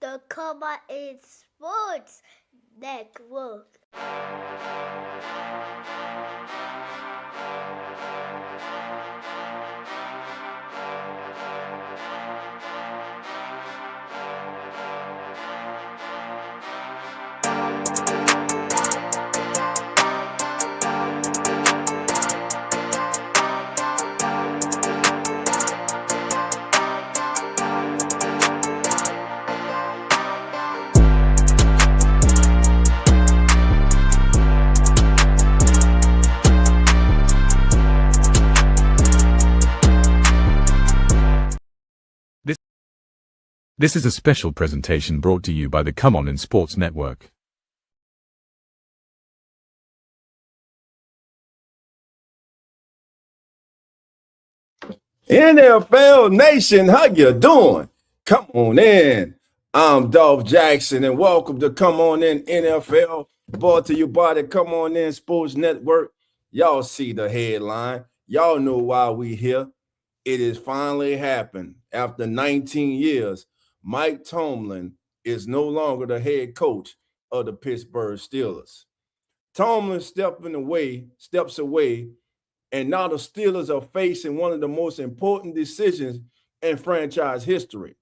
the Come On In Sports Network. This is a special presentation brought to you by the Come On In Sports Network. NFL Nation, how you doing? Come on in. I'm Dolph Jackson, and welcome to Come On In NFL, brought to you by the Come On In Sports Network. Y'all see the headline. Y'all know why we here. It has finally happened. After 19 years, Mike Tomlin is no longer the head coach of the Pittsburgh Steelers. Tomlin steps away, and now the Steelers are facing one of the most important decisions in franchise history.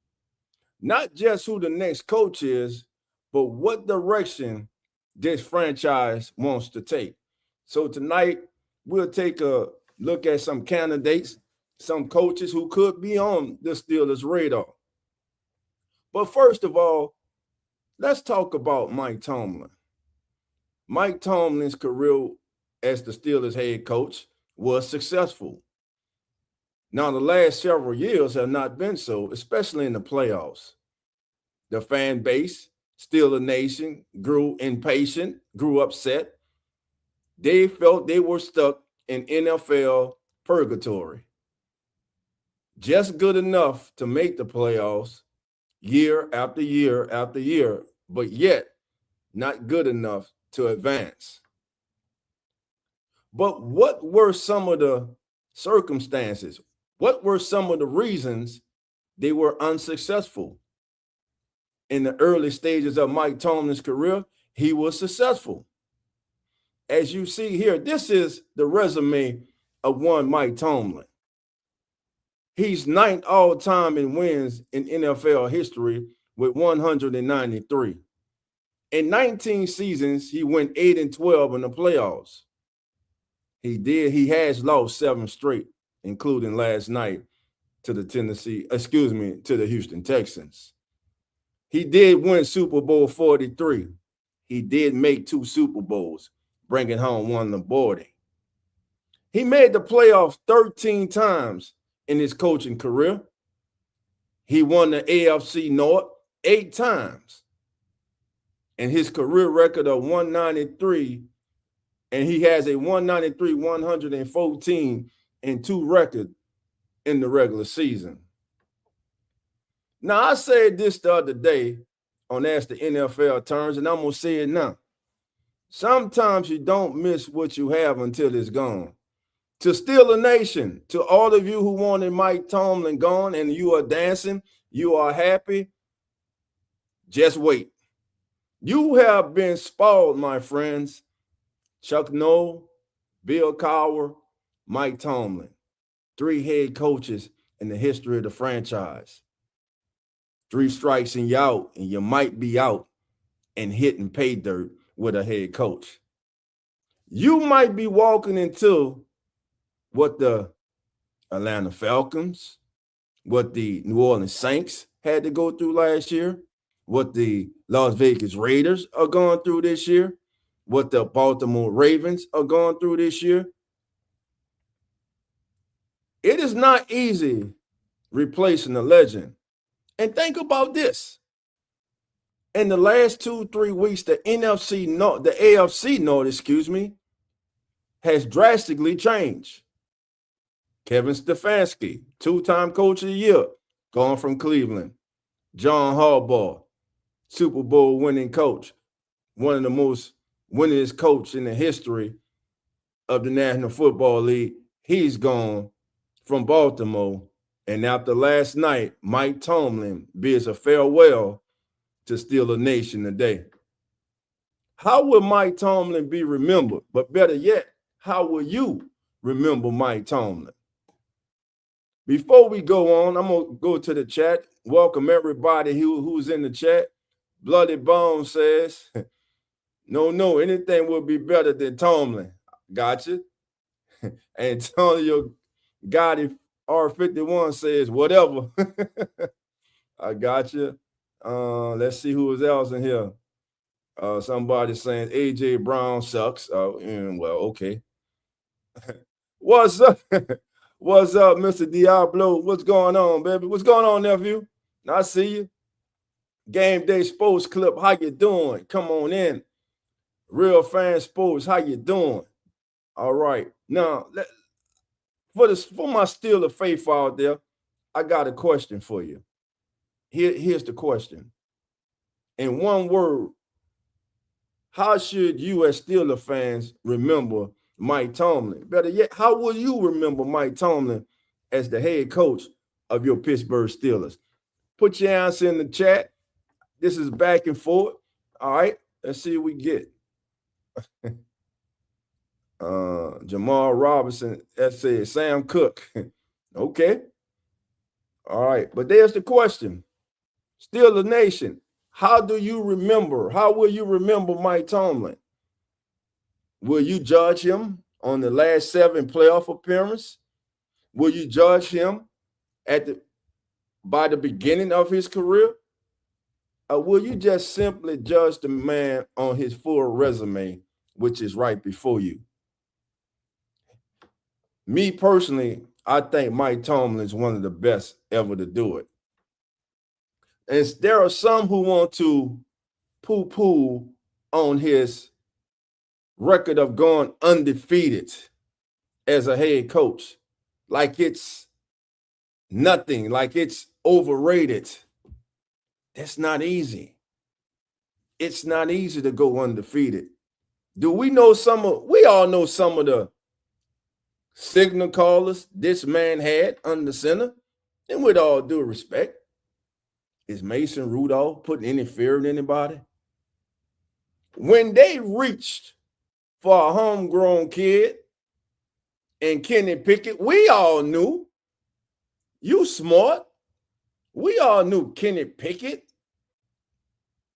Not just who the next coach is, but what direction this franchise wants to take. So tonight, we'll take a look at some candidates, some coaches who could be on the Steelers' radar. But first of all, let's talk about Mike Tomlin. Mike Tomlin's career as the Steelers' head coach was successful. Now, the last several years have not been so, especially in the playoffs. The fan base, Steeler Nation, grew impatient, grew upset. They felt they were stuck in NFL purgatory. Just good enough to make the playoffs year after year after year, but yet not good enough to advance. But what were some of the circumstances? What were some of the reasons they were unsuccessful? In the early stages of Mike Tomlin's career, he was successful. As you see here, this is the resume of one Mike Tomlin. He's ninth all-time in wins in NFL history with 193. In 19 seasons, he went 8-12 in the playoffs. He has lost 7 straight, including last night to the Houston Texans. He did win Super Bowl 43. He did make 2 Super Bowls, bringing home 1 Lombardi. He made the playoffs 13 times in his coaching career. He won the AFC North 8 times. And his career record of 193, and he has a 193, 114, and 2 record in the regular season. Now, I said this the other day on Ask the NFL Turns, and I'm going to say it now. Sometimes you don't miss what you have until it's gone. To Steeler Nation, to all of you who wanted Mike Tomlin gone and you are dancing, you are happy, just wait. You have been spoiled, my friends. Chuck Noll, Bill Cowher, Mike Tomlin, 3 head coaches in the history of the franchise. 3 strikes and you're out, and you might be out and hitting pay dirt with a head coach. You might be walking into what the Atlanta Falcons, what the New Orleans Saints had to go through last year, what the Las Vegas Raiders are going through this year, what the Baltimore Ravens are going through this year. It is not easy replacing a legend. And think about this. In the last 2-3 weeks, the AFC North, has drastically changed. Kevin Stefanski, 2-time coach of the year, gone from Cleveland. John Harbaugh, Super Bowl winning coach, one of the most winningest coach in the history of the National Football League. He's gone from Baltimore. And after last night, Mike Tomlin bids a farewell to Steeler Nation today. How will Mike Tomlin be remembered? But better yet, how will you remember Mike Tomlin? Before we go on, I'm going to go to the chat. Welcome everybody who's in the chat. Bloody Bone says, no, anything will be better than Tomlin. Gotcha. Antonio Gotti R51 says, whatever. I gotcha. Let's see who else in here. Somebody saying AJ Brown sucks. Well, okay. What's up? What's up, Mr. Diablo? What's going on, baby? What's going on, nephew? I see you. Game Day Sports Clip, how you doing? Come on in. Real Fan Sports, how you doing? All right. Now, for my Steeler faithful out there, I got a question for you. Here's the question. In one word, how should you as Steeler fans remember Mike Tomlin? Better yet, how will you remember Mike Tomlin as the head coach of your Pittsburgh Steelers? Put your answer in the chat. This is back and forth. All right, let's see what we get. Jamal Robinson, that says Sam Cook. Okay. All right, but there's the question. Steeler Nation, how will you remember Mike Tomlin? Will you judge him on the last 7 playoff appearances? Will you judge him by the beginning of his career? Or will you just simply judge the man on his full resume, which is right before you? Me personally, I think Mike Tomlin is one of the best ever to do it. And there are some who want to poo-poo on his record of going undefeated as a head coach, like it's nothing, like it's overrated. That's not easy. It's not easy to go undefeated. Do we know we all know some of the signal callers this man had under center? And with all due respect, is Mason Rudolph putting any fear in anybody? When they reached for a homegrown kid and Kenny Pickett, we all knew, you smart, we all knew Kenny Pickett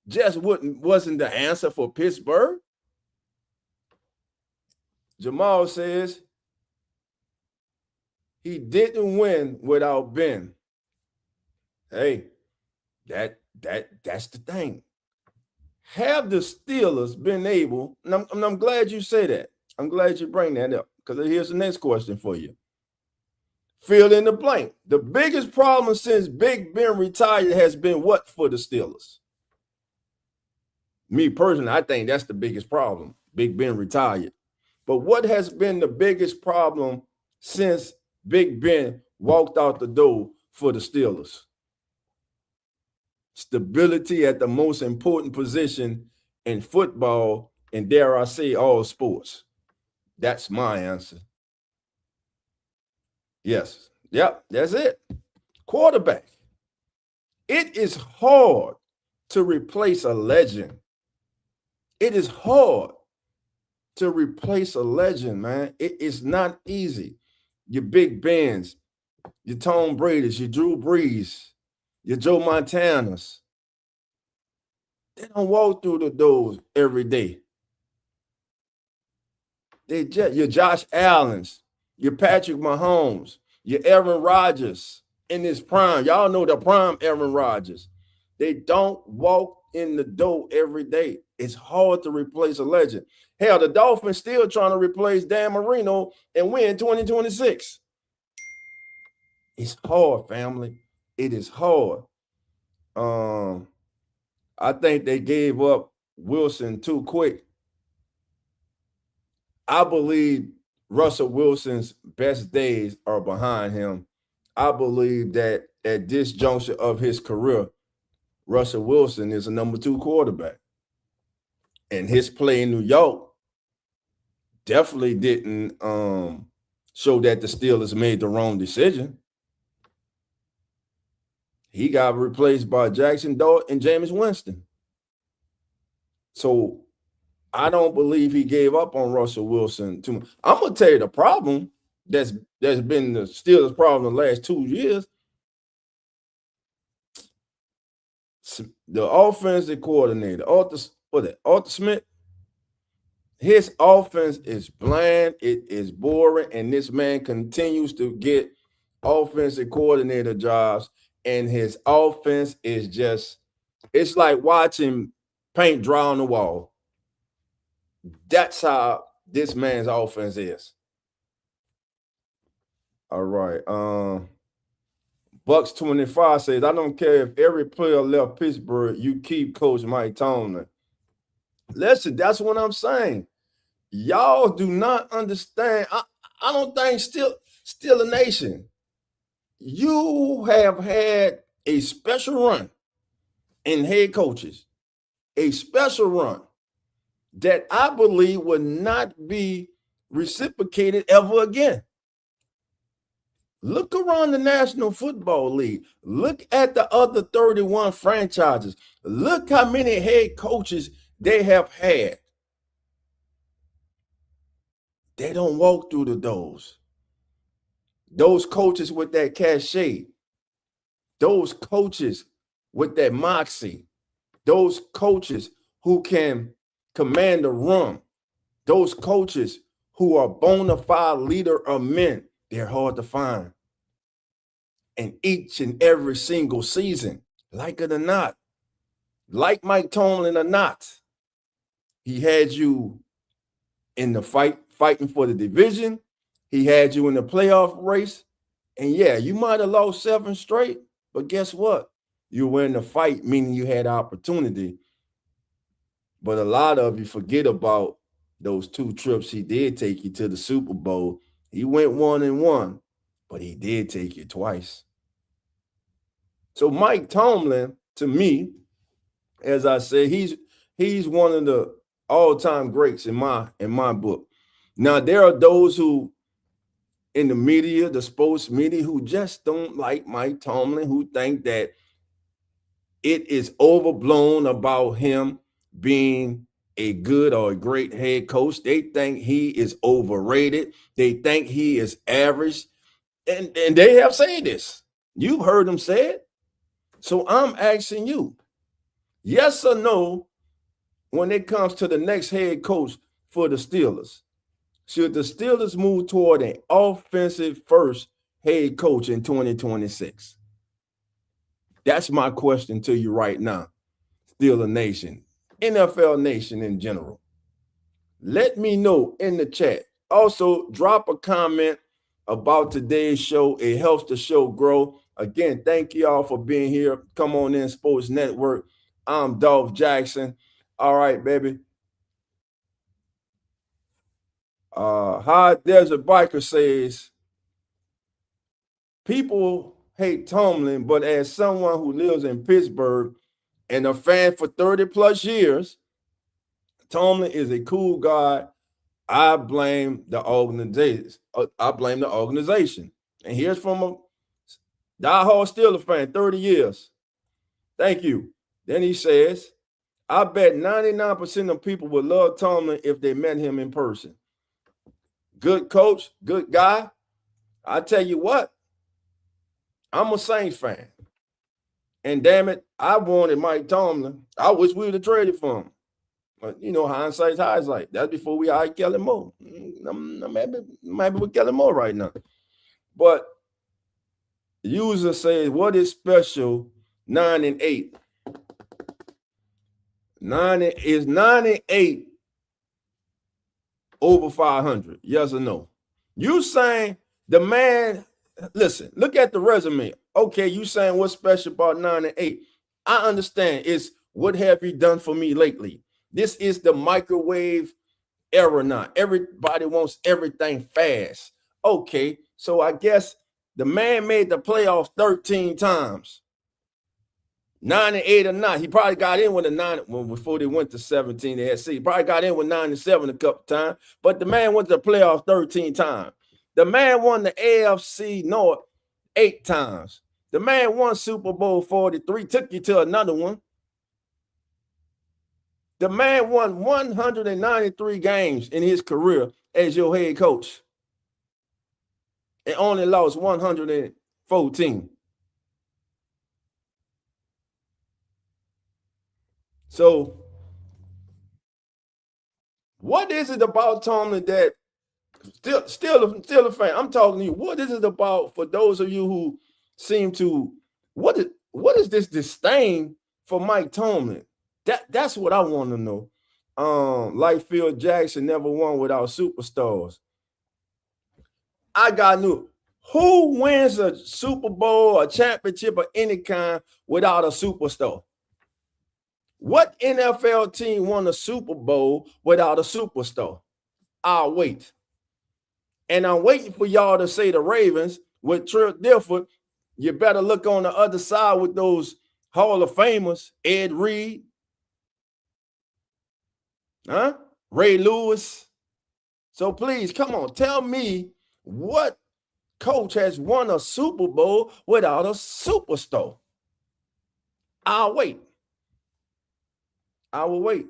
just wasn't the answer for Pittsburgh. Jamal says he didn't win without Ben. Hey, that's the thing. Have the Steelers been able, and I'm glad you say that. I'm glad you bring that up, because here's the next question for you. Fill in the blank. The biggest problem since Big Ben retired has been what for the Steelers? Me personally, I think that's the biggest problem. Big Ben retired. But what has been the biggest problem since Big Ben walked out the door for the Steelers? Stability at the most important position in football, and dare I say all sports. That's my answer. Yes. Yep, that's it. Quarterback. It is hard to replace a legend. It is hard to replace a legend, man. It is not easy. Your Big Bens, your Tom Brady's, your Drew Brees, your Joe Montanas. They don't walk through the doors every day. Your Josh Allens, your Patrick Mahomes, your Aaron Rodgers in his prime. Y'all know the prime Aaron Rodgers. They don't walk in the door every day. It's hard to replace a legend. Hell, the Dolphins still trying to replace Dan Marino and win 2026. It's hard, family. It is hard. I think they gave up Wilson too quick. I believe Russell Wilson's best days are behind him. I believe that at this juncture of his career, Russell Wilson is a number 2 quarterback. And his play in New York definitely didn't show that the Steelers made the wrong decision. He got replaced by Jackson Dart and Jameis Winston. So I don't believe he gave up on Russell Wilson too much. I'm gonna tell you the problem that's been the Steelers' problem the last 2 years. The offensive coordinator, Arthur Smith, his offense is bland, it is boring, and this man continues to get offensive coordinator jobs, and his offense is just, it's like watching paint dry on the wall. That's how this man's offense is. All right. Bucks 25 says, I don't care if every player left Pittsburgh, you keep Coach Mike Tomlin. Listen, that's what I'm saying. Y'all do not understand. I don't think still a nation. You have had a special run in head coaches, a special run that I believe will not be reciprocated ever again. Look around the National Football League. Look at the other 31 franchises. Look how many head coaches they have had. They don't walk through the doors. Those coaches with that cachet, those coaches with that moxie, those coaches who can command the room, those coaches who are bona fide leader of men, they're hard to find. And each and every single season, like it or not, like Mike Tomlin or not, he had you in the fighting for the division. He had you in the playoff race. And yeah, you might have lost 7 straight, but guess what? You were in the fight, meaning you had opportunity. But a lot of you forget about those 2 trips he did take you to the Super Bowl. He went 1-1, but he did take you twice. So Mike Tomlin, to me, as I said, he's one of the all-time greats in my book. Now, there are those who in the media, the sports media, who just don't like Mike Tomlin, who think that it is overblown about him being a good or a great head coach. They think he is overrated. They think he is average. And they have said this. You've heard them say it. So I'm asking you, yes or no, when it comes to the next head coach for the Steelers, should the Steelers move toward an offensive first head coach in 2026? That's my question to you right now, Steeler Nation, NFL Nation in general. Let me know in the chat. Also, drop a comment about today's show. It helps the show grow. Again, thank you all for being here. Come on in, Sports Network. I'm Dolph Jackson. All right, baby. High Desert Biker says, people hate Tomlin, but as someone who lives in Pittsburgh and a fan for 30 plus years, Tomlin is a cool guy. I blame the organization. And here's from a diehard Steelers fan, 30 years. Thank you. Then he says, I bet 99% of people would love Tomlin if they met him in person. Good coach, good guy. I tell you what, I'm a Saints fan. And damn it, I wanted Mike Tomlin. I wish we would have traded for him. But, you know, hindsight's hindsight. That's before we hired Kellen Moore. I'm happy with Kellen Moore right now. But the user says, what is special 9-8? 9-8 over 500? Yes or no? You saying the man, listen, look at the resume. Okay, you saying what's special about 9-8? I understand. It's what have you done for me lately? This is the microwave era now. Everybody wants everything fast. Okay, so I guess the man made the playoffs 13 times. 9-8 or not. He probably got in with a 9 before they went to 17. They had C. Probably got in with 9-7 a couple times. But the man went to the playoffs 13 times. The man won the AFC North 8 times. The man won Super Bowl 43, took you to another one. The man won 193 games in his career as your head coach and only lost 114. So, what is it about Tomlin that still a fan? I'm talking to you. What is it about for those of you who seem to what is this disdain for Mike Tomlin? That's what I want to know. Like Phil Jackson never won without superstars. I got new. Who wins a Super Bowl, a championship of any kind without a superstar? What NFL team won a Super Bowl without a superstar? I'll wait. And I'm waiting for y'all to say the Ravens with Trent Dilfer. You better look on the other side with those Hall of Famers, Ed Reed, Ray Lewis. So please, come on, tell me what coach has won a Super Bowl without a superstar. I'll wait. I will wait.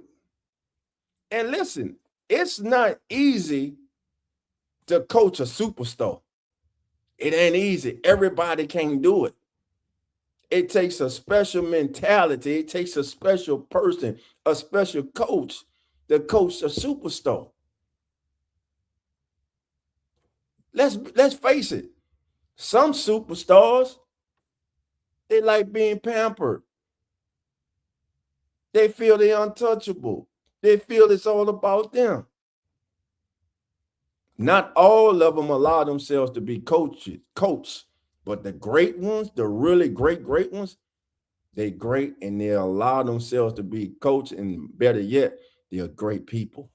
And listen, it's not easy to coach a superstar. It ain't easy. Everybody can't do it. It takes a special mentality. It takes a special person, a special coach to coach a superstar. Let's face it. Some superstars, they like being pampered. They feel they're untouchable. They feel it's all about them. Not all of them allow themselves to be coached, but the great ones, the really great ones, they're great and they allow themselves to be coached, and better yet, they're great people.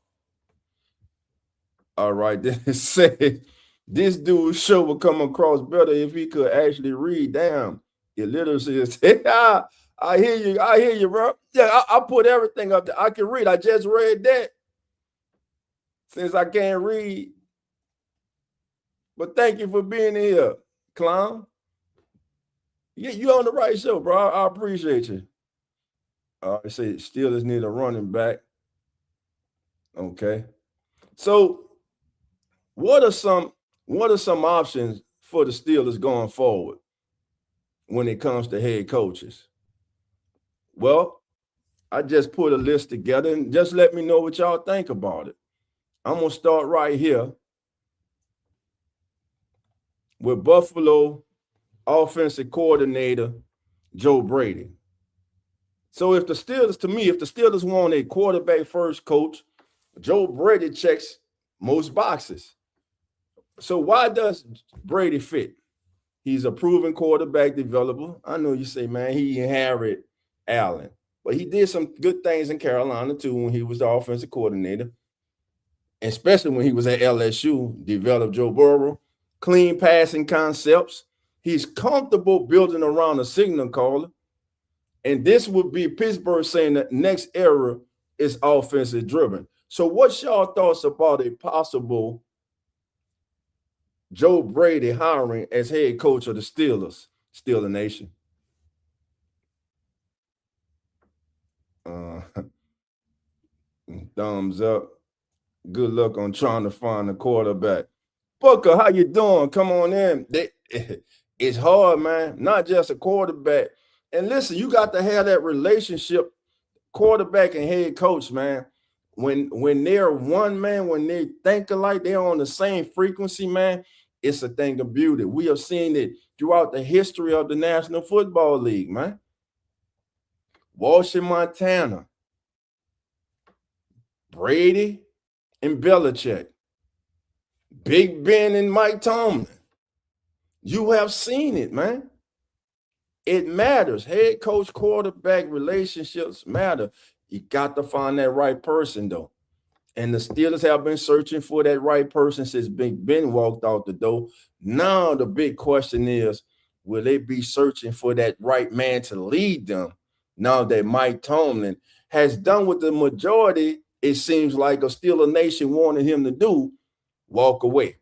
All right, this said, this dude's show would come across better if he could actually read. Damn, illiteracy is. I hear you, bro. Yeah, I put everything up there. I can read. I just read that. Since I can't read. But thank you for being here, clown. Yeah, you on the right show, bro. I appreciate you. I say Steelers need a running back. Okay. So what are some options for the Steelers going forward when it comes to head coaches? Well, I just put a list together and just let me know what y'all think about it. I'm going to start right here with Buffalo offensive coordinator Joe Brady. So if the Steelers want a quarterback first coach, Joe Brady checks most boxes. So why does Brady fit? He's a proven quarterback developer. I know you say, man, he inherited Allen, but he did some good things in Carolina too when he was the offensive coordinator, especially when he was at LSU, developed Joe Burrow, clean passing concepts. He's comfortable building around a signal caller. And this would be Pittsburgh saying that next era is offensive driven. So what's y'all thoughts about a possible Joe Brady hiring as head coach of the Steelers, Steeler Nation? Thumbs up. Good luck on trying to find a quarterback. Booker, how you doing? Come on in. It's hard, man. Not just a quarterback. And listen, you got to have that relationship, quarterback and head coach, man. When they're one, man, when they think alike, they're on the same frequency, man, it's a thing of beauty. We have seen it throughout the history of the National Football League, man. Washington, Montana, Brady and Belichick, Big Ben and Mike Tomlin. You have seen it, man. It matters. Head coach, quarterback relationships matter. You got to find that right person, though. And the Steelers have been searching for that right person since Big Ben walked out the door. Now the big question is, will they be searching for that right man to lead them now that Mike Tomlin has done what the majority, it seems like, a Steeler Nation wanted him to do, walk away?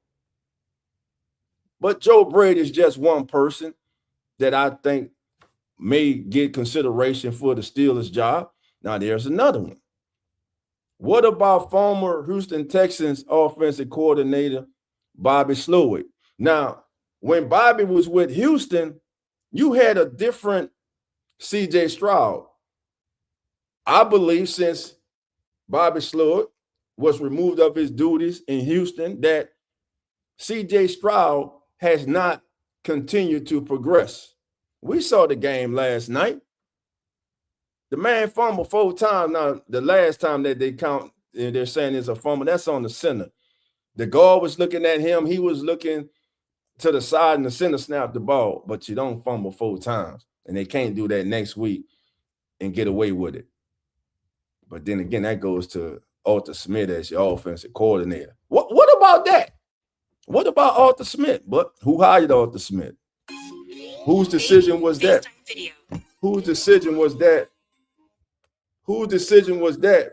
But Joe Brady is just one person. that I think may get consideration for the Steelers job. Now, there's another one. What about former Houston Texans offensive coordinator Bobby Slowick? Now, when Bobby was with Houston, you had a different C.J. Stroud. I believe since Bobby Slowick was removed of his duties in Houston, that C.J. Stroud has not continued to progress. We saw the game last night. The man fumbled 4 times. Now, the last time that they count, they're saying it's a fumble, that's on the center. The guard was looking at him. He was looking to the side, and the center snapped the ball. But you don't fumble 4 times, and they can't do that next week and get away with it. But then again, that goes to Arthur Smith as your offensive coordinator. What about that? What about Arthur Smith? But who hired Arthur Smith? Whose decision was that? Whose decision was that? Whose decision was that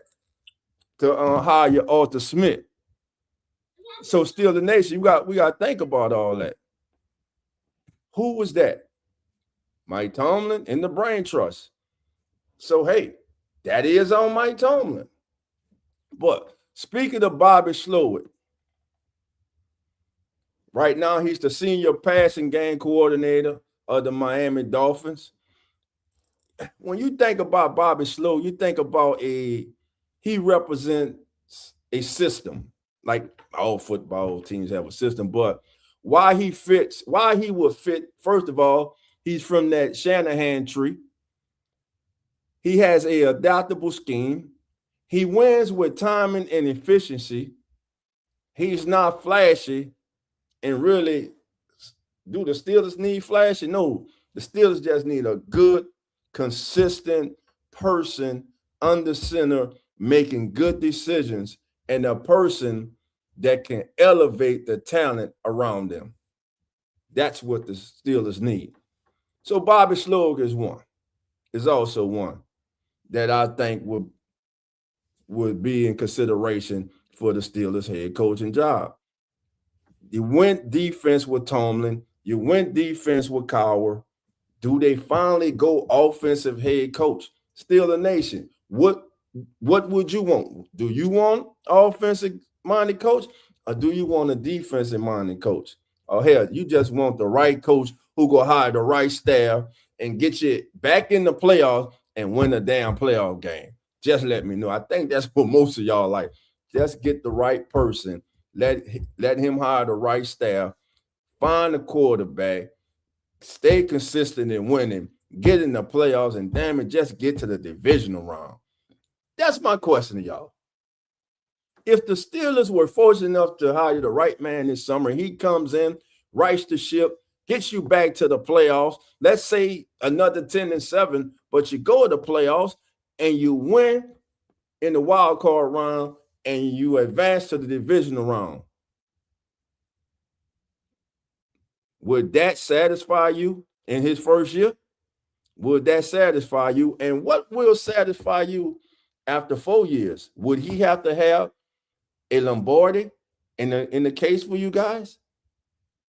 to hire Arthur Smith? So still the nation, we got to think about all that. Who was that? Mike Tomlin and the Brain Trust. So, hey, that is on Mike Tomlin. But speaking of Bobby Slowick, right now he's the senior passing game coordinator of the Miami Dolphins. When you think about Bobby Slowick, you think about he represents a system. Like all football teams have a system, but why he would fit, first of all, he's from that Shanahan tree. He has an adaptable scheme. He wins with timing and efficiency. He's not flashy. And really, do the Steelers need flashy? No, the Steelers just need a good, consistent person under center making good decisions, and a person that can elevate the talent around them. That's what the Steelers need. So Bobby Slowick is also one that I think would be in consideration for the Steelers head coaching job. You went defense with Tomlin. You went defense with Cowher. Do they finally go offensive head coach? Steeler Nation, what would you want? Do you want offensive-minded coach, or do you want a defensive-minded coach? Or hell, you just want the right coach who go hire the right staff and get you back in the playoffs and win a damn playoff game? Just let me know. I think that's what most of y'all like. Just get the right person. Let him hire the right staff. Find a quarterback. Stay consistent in winning. Get in the playoffs, and damn it, just get to the divisional round. That's my question to y'all. If the Steelers were fortunate enough to hire the right man this summer, he comes in, rights the ship, gets you back to the playoffs. Let's say another 10-7, but you go to the playoffs and you win in the wild card round and you advance to the divisional round. Would that satisfy you in his first year? Would that satisfy you? And what will satisfy you after 4 years? Would he have to have a Lombardi in the case for you guys,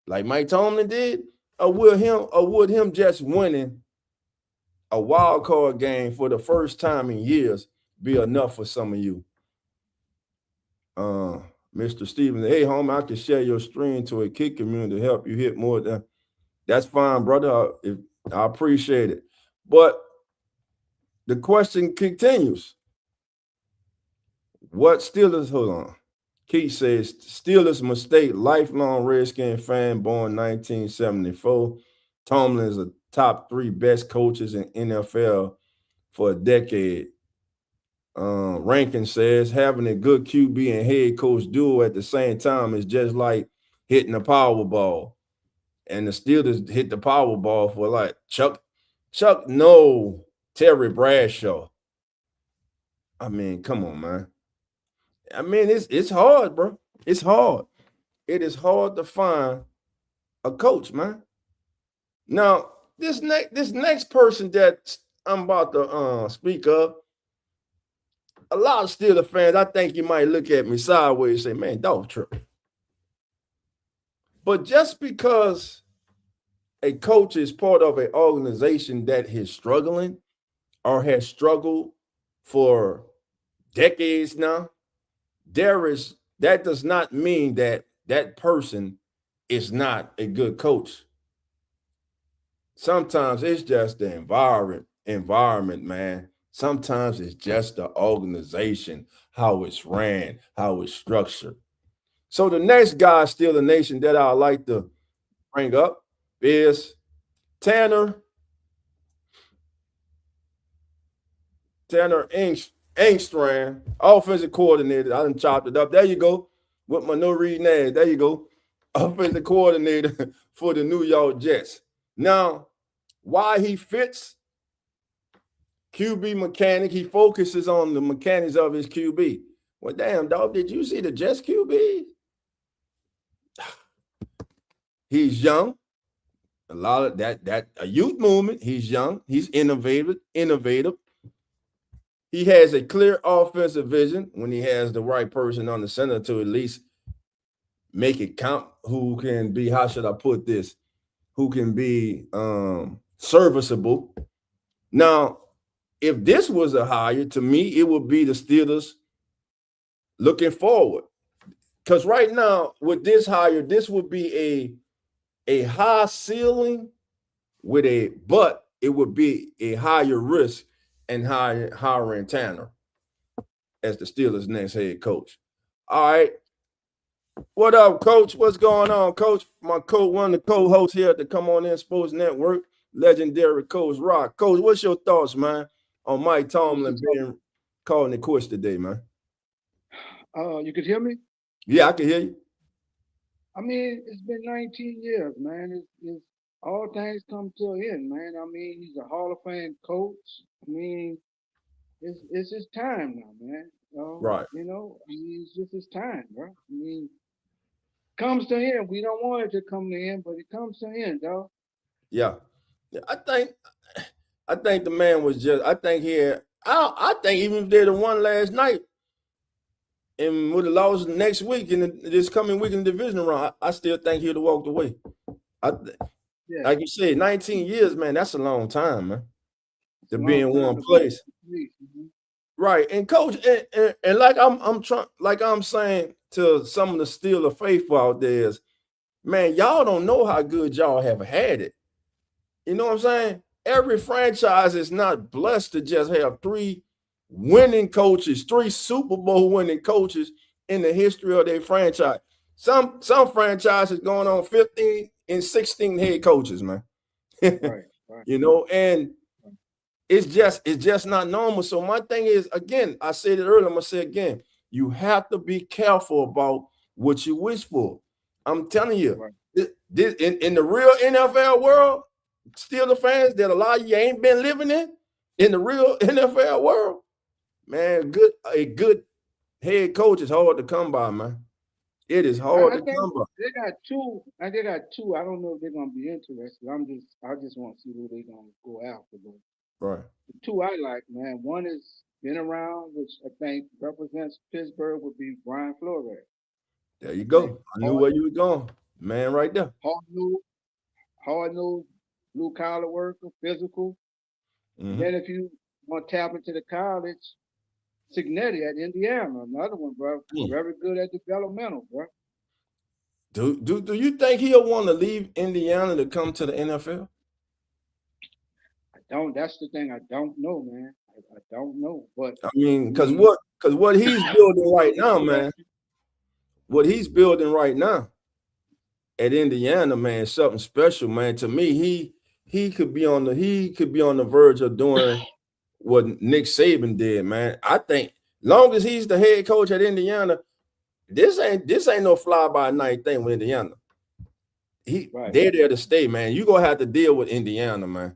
like Mike Tomlin did? Or would him just winning a wild card game for the first time in years be enough for some of you? Mr. Stevens, hey, homie, I can share your stream to a kid community to help you hit more than. That's fine, brother. I appreciate it. But the question continues. What Steelers, hold on. Keith says, Steelers mistake, lifelong Redskin fan, born 1974. Tomlin is a top 3 best coaches in NFL for a decade. Rankin says, having a good QB and head coach duo at the same time is just like hitting a Powerball. And the Steelers hit the Powerball for like Terry Bradshaw. I mean, come on, man. I mean, it's hard, bro. It's hard. It is hard to find a coach, man. Now, this next person that I'm about to speak of, a lot of Steelers fans, I think you might look at me sideways and say, man, dog tripping. But just because a coach is part of an organization that is struggling or has struggled for decades now, that does not mean that that person is not a good coach. Sometimes it's just the environment, man. Sometimes it's just the organization, how it's ran, how it's structured. So the next guy, still a nation that I like to bring up is Tanner Engstrand, offensive coordinator. I done chopped it up. There you go. With my no reading ass. There you go. Offensive coordinator for the New York Jets. Now, why he fits QB mechanic, he focuses on the mechanics of his QB. Well, damn, dog, did you see the Jets QB? He's young. A lot of that a youth movement. He's young. He's innovative. He has a clear offensive vision when he has the right person on the center to at least make it count. Who can be, how should I put this? Who can be serviceable. Now, if this was a hire, to me, it would be the Steelers looking forward. Because right now, with this hire, this would be a high ceiling but it would be a higher risk and hiring Tanner as the Steelers' next head coach. All right. What up, Coach? What's going on, Coach? My one of the co-hosts here at the Come On In Sports Network, legendary Coach Rock. Coach, what's your thoughts, man, on Mike Tomlin being calling it quits today, man? You could hear me? Yeah, I can hear you. I mean, it's been 19 years, man. It's all things come to an end, man. I mean, he's a Hall of Fame coach. I mean, it's his time now, man. Right. You know, I mean, it's just his time, bro. I mean, comes to an end. We don't want it to come to an end, but it comes to an end, dog. Yeah. I think the man was just, I think even if they'd have won last night and would have lost next week this coming week in the division round, I still think he'd have walked away. Like you said, 19 years, man, that's a long time, man, to be in one place. Mm-hmm. Right. And Coach, and like I'm saying to some of the Steeler faithful out there is, man, y'all don't know how good y'all have had it. You know what I'm saying? Every franchise is not blessed to just have 3 winning coaches, 3 Super Bowl winning coaches in the history of their franchise. Some franchises going on 15 and 16 head coaches, man. Right. You know, and it's just not normal. So my thing is, again, I said it earlier, I'm gonna say it again. You have to be careful about what you wish for. I'm telling you, right. This in the real NFL world, Steelers fans that a lot of you ain't been living in the real NFL world, man, a good head coach is hard to come by, man. It is hard to come by. They got two. I don't know if they're gonna be interested. I just want to see who they're gonna go after. But right. The 2 I like, man. One is been around, which I think represents Pittsburgh, would be Brian Flores. There you go. I knew where you were going, man. Right there. Hard nose, blue collar worker, physical. Mm-hmm. Then if you want to tap into the college, Signetti at Indiana, another one, bro. Very good at developmental, bro. Do you think he'll want to leave Indiana to come to the NFL? I don't. That's the thing. I don't know, man. I don't know. But I mean, because what he's building right now, man. What he's building right now at Indiana, man, is something special, man. To me, he could be on the verge of doing what Nick Saban did, man. I think long as he's the head coach at Indiana, this ain't no fly-by-night thing with Indiana. They're there to stay, man. You're gonna have to deal with Indiana, man.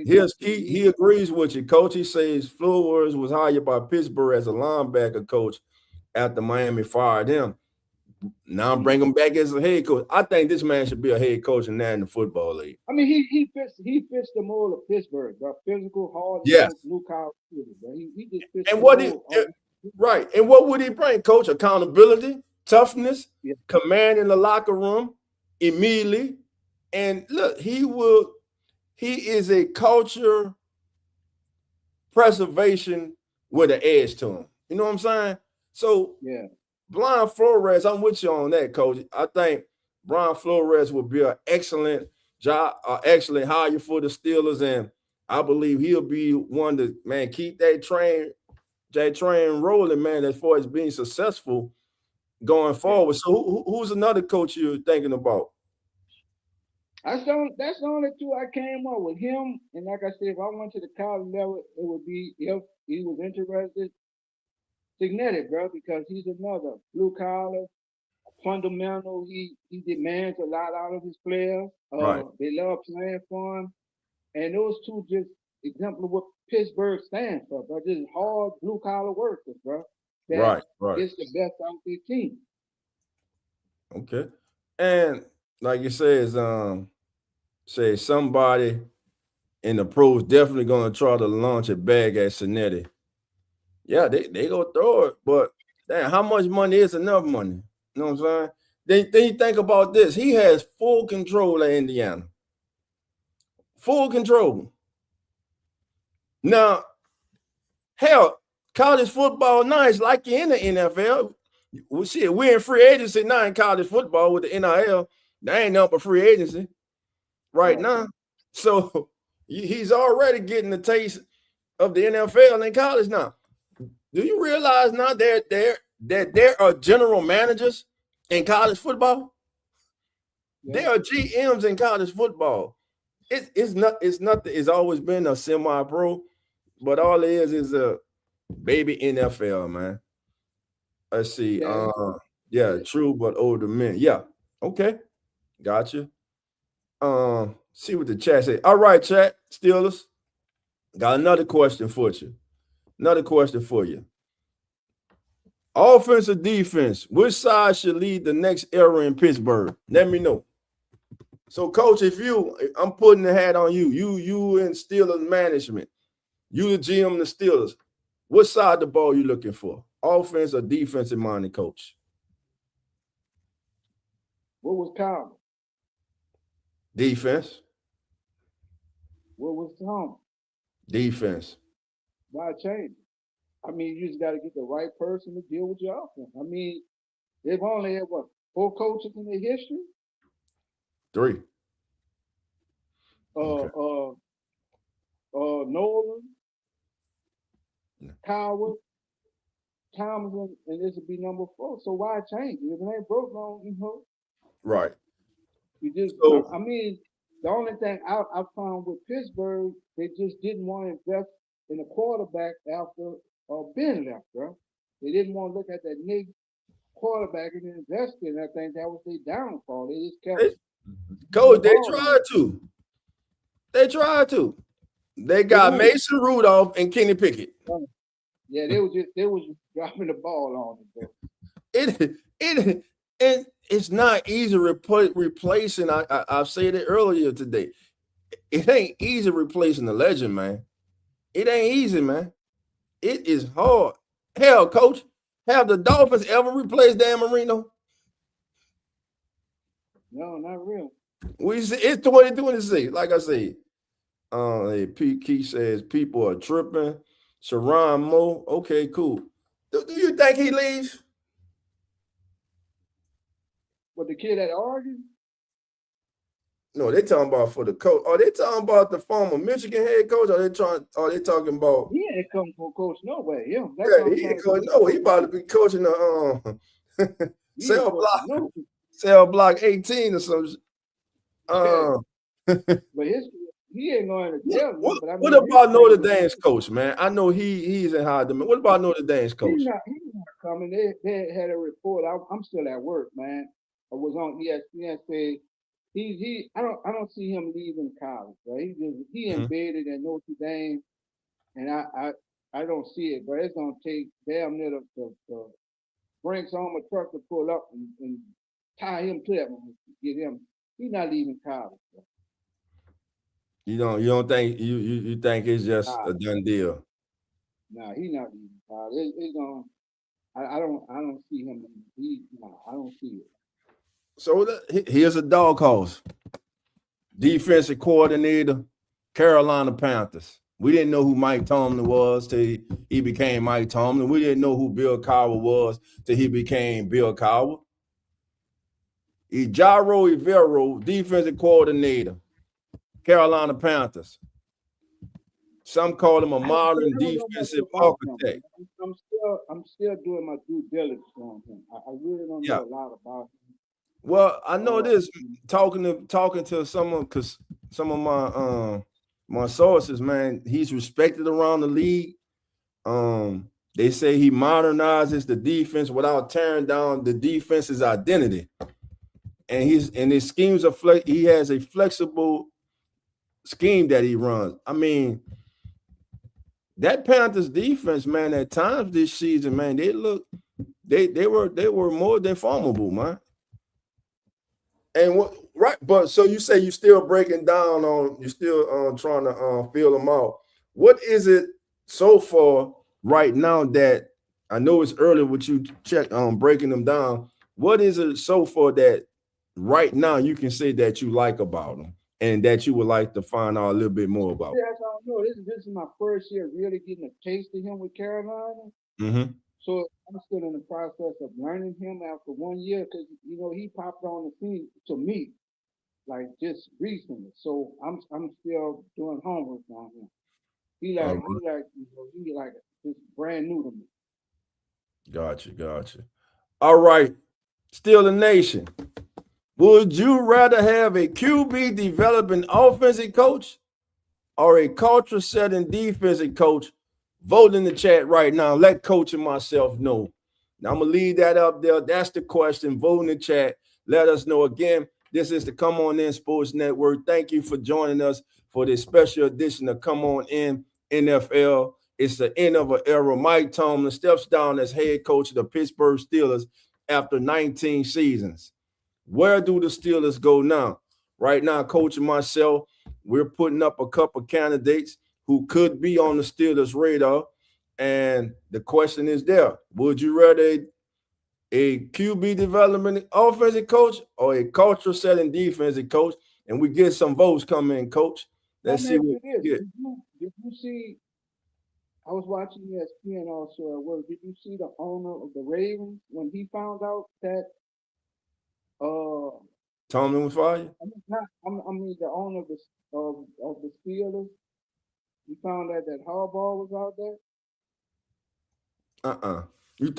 He agrees with you, Coach. He says Flores was hired by Pittsburgh as a linebacker coach after Miami fired him. Now bring him back as a head coach. I think this man should be a head coach in the Football League. I mean, he fits the mold of Pittsburgh, bro. Physical, hard, blue collar, bro. He just fits and what right. And what would he bring, Coach? Accountability, toughness, command in the locker room. immediately. And look, he is a culture preservation with an edge to him. You know what I'm saying? So Yeah. Brian Flores, I'm with you on that, coach. I think Brian Flores will be an excellent job, excellent hire for the Steelers, and I believe he'll be one to keep that train rolling, man, as far as being successful going forward. So who's another coach you're thinking about? That's the only two I came up with. Him, and like I said, if I went to the college level, it would be if he was interested, Signetti, bro, because he's another blue collar, fundamental. He demands a lot out of his players. Right. They love playing for him. And those two just exemplify what Pittsburgh stands for, bro. Just hard blue collar workers, bro. That Right. gets the best out of their team. Okay. And like you says, say somebody in the pros definitely gonna try to launch a bag at Cincinnati. Yeah, they go throw it, but damn, how much money is enough money? You know what I'm saying? Then you think about this. He has full control of Indiana. Full control. Now, hell, college football now is like you're in the NFL. We see it. We're in free agency now in college football with the NIL. There ain't nothing but free agency right now. So he's already getting the taste of the NFL in college now. Do you realize now that there are general managers in college football? Yeah. There are GMs in college football. It's nothing. It's always been a semi-pro, but all it is a baby NFL, man. Let's see. True, but older men. Yeah. Okay. Gotcha. See what the chat say. All right, chat. Steelers. Got another question for you. Offense or defense? Which side should lead the next era in Pittsburgh? Let me know. So, coach, I'm putting the hat on you. You in Steelers management. You the GM of the Steelers. What side of the ball you looking for? Offense or defensive minded coach? What was Kyle? Defense. What was Tom? Defense. Why change? I mean, you just got to get the right person to deal with your offense. I mean, they've only had 4 coaches in their history? 3. Nolan, Coward, Tomlin, and this would be number 4. So why change it? If it ain't broke, Right. You just, I mean, the only thing I found with Pittsburgh, they just didn't want to invest in a quarterback after Ben left, bro. They didn't want to look at that Nick quarterback and invest in. I think that was their downfall. They just kept. Coach, they tried to. They got Mason Rudolph and Kenny Pickett. Yeah, they was dropping the ball on it. And it's not easy replacing. I've said it earlier today. It ain't easy replacing the legend, man. It ain't easy, man. It is hard. Hell, coach, have the Dolphins ever replaced Dan Marino? No, not real. It's 2026. Like I said, Pete Key says people are tripping. Sharon Moe, okay, cool. Do you think he leaves? What, the kid that argued? No, they talking about for the coach. Are they talking about the former Michigan head coach? Are they talking about? He ain't come for coach no way. He ain't coach. No, he about to be coaching the cell block 18 or something. But he ain't going to jail. What about Notre Dame's coach, man? I know he's in high demand. What about Notre Dame's coach? He's not coming. They had a report. I'm still at work, man. I was on ESPN said I don't see him leaving college, right? He embedded in Notre Dame, and I don't see it, but it's gonna take damn near to bring some a truck to pull up and tie him to that one, get him. He's not leaving college. Bro. You don't think you think it's just a done deal? Nah, he's not leaving college. It's gonna. I don't see him. I don't see it. So here's a dog horse. Defensive coordinator, Carolina Panthers. We didn't know who Mike Tomlin was till he became Mike Tomlin. We didn't know who Bill Cowher was till he became Bill Cowher. Ejiro Evero, defensive coordinator, Carolina Panthers. Some call him a modern defensive architect. I'm still doing my due diligence on him. I really don't know a lot about him. Well, I know this talking to someone, because some of my sources, man, he's respected around the league. They say he modernizes the defense without tearing down the defense's identity. And his schemes are he has a flexible scheme that he runs. I mean, that Panthers defense, man, at times this season, man, they were more than formidable, man. And what right, but so you say you're still breaking down on, you're still trying to feel them out. What is it so far right now that I know it's early with you breaking them down? What is it so far that right now you can say that you like about them and that you would like to find out a little bit more about? Yeah, I don't know. This is my first year really getting a taste of him with Carolina. Mm-hmm. So I'm still in the process of learning him after 1 year, because he popped on the scene to me like just recently. So I'm still doing homework on him. He like it's brand new to me. Gotcha. All right, still a nation. Would you rather have a QB developing offensive coach or a culture setting defensive coach? Vote in the chat right now. Let Coach and myself know. Now, I'm going to leave that up there. That's the question. Vote in the chat. Let us know. Again, this is the Come On In Sports Network. Thank you for joining us for this special edition of Come On In NFL. It's the end of an era. Mike Tomlin steps down as head coach of the Pittsburgh Steelers after 19 seasons. Where do the Steelers go now? Right now, Coach and myself, we're putting up a couple candidates who could be on the Steelers' radar. And the question is there. Would you rather a QB development offensive coach or a culture setting defensive coach? And we get some votes coming in, Coach. Let's see what we get. Did you see, I was watching ESPN also at work. Did you see the owner of the Ravens when he found out that Tomlin was fired? I mean the owner of the Steelers. You found out that Harbaugh was out there? You